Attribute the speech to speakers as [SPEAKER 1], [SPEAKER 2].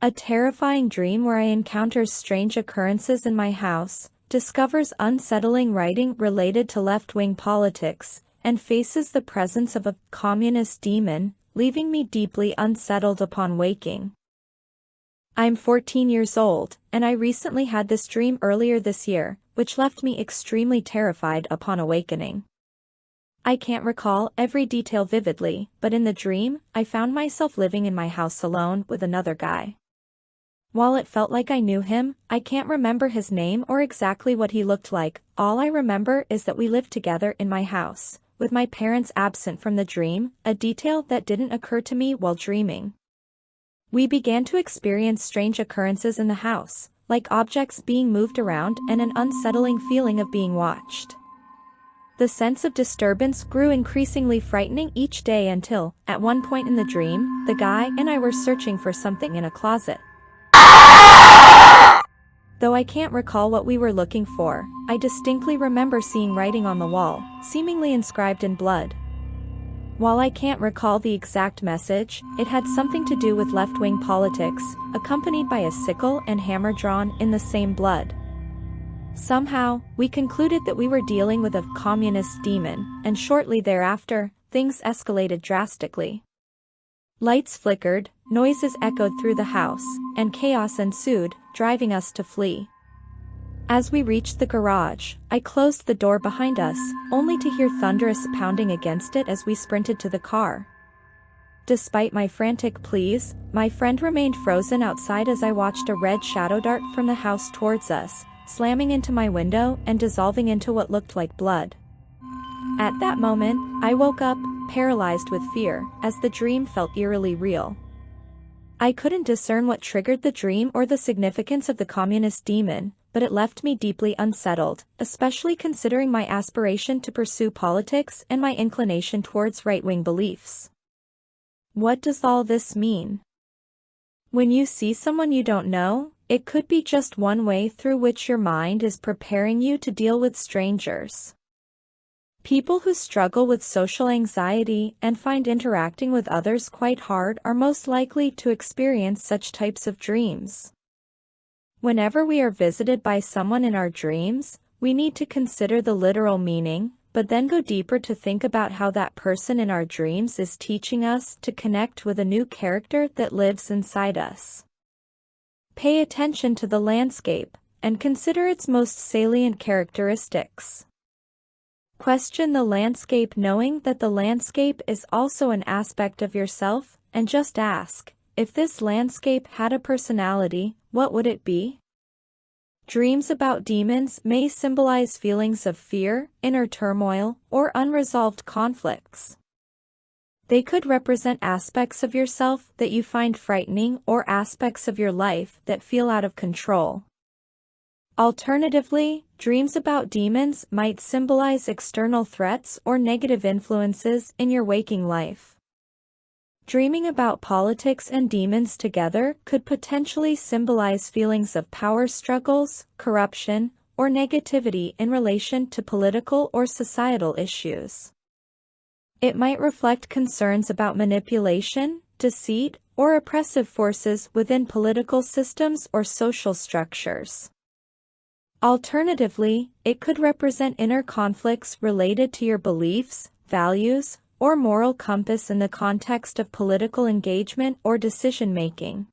[SPEAKER 1] A terrifying dream where I encounter strange occurrences in my house, discovers unsettling writing related to left-wing politics, and faces the presence of a communist demon, leaving me deeply unsettled upon waking. I'm 14 years old, and I recently had this dream earlier this year, which left me extremely terrified upon awakening. I can't recall every detail vividly, but in the dream, I found myself living in my house alone with another guy. While it felt like I knew him, I can't remember his name or exactly what he looked like. All I remember is that we lived together in my house, with my parents absent from the dream, a detail that didn't occur to me while dreaming. We began to experience strange occurrences in the house, like objects being moved around and an unsettling feeling of being watched. The sense of disturbance grew increasingly frightening each day until, at one point in the dream, the guy and I were searching for something in a closet. Though I can't recall what we were looking for, I distinctly remember seeing writing on the wall, seemingly inscribed in blood. While I can't recall the exact message, it had something to do with left-wing politics, accompanied by a sickle and hammer drawn in the same blood. Somehow, we concluded that we were dealing with a communist demon, and shortly thereafter, things escalated drastically. Lights flickered, noises echoed through the house, and chaos ensued, driving us to flee. As we reached the garage, I closed the door behind us, only to hear thunderous pounding against it as we sprinted to the car. Despite my frantic pleas, my friend remained frozen outside as I watched a red shadow dart from the house towards us, slamming into my window and dissolving into what looked like blood. At that moment, I woke up, paralyzed with fear, as the dream felt eerily real. I couldn't discern what triggered the dream or the significance of the communist demon, but it left me deeply unsettled, especially considering my aspiration to pursue politics and my inclination towards right-wing beliefs. What does all this mean? When you see someone you don't know, it could be just one way through which your mind is preparing you to deal with strangers. People who struggle with social anxiety and find interacting with others quite hard are most likely to experience such types of dreams. Whenever we are visited by someone in our dreams, we need to consider the literal meaning, but then go deeper to think about how that person in our dreams is teaching us to connect with a new character that lives inside us. Pay attention to the landscape, and consider its most salient characteristics. Question the landscape knowing that the landscape is also an aspect of yourself, and just ask, if this landscape had a personality, what would it be? Dreams about demons may symbolize feelings of fear, inner turmoil, or unresolved conflicts. They could represent aspects of yourself that you find frightening or aspects of your life that feel out of control. Alternatively, dreams about demons might symbolize external threats or negative influences in your waking life. Dreaming about politics and demons together could potentially symbolize feelings of power struggles, corruption, or negativity in relation to political or societal issues. It might reflect concerns about manipulation, deceit, or oppressive forces within political systems or social structures. Alternatively, it could represent inner conflicts related to your beliefs, values, or moral compass in the context of political engagement or decision-making.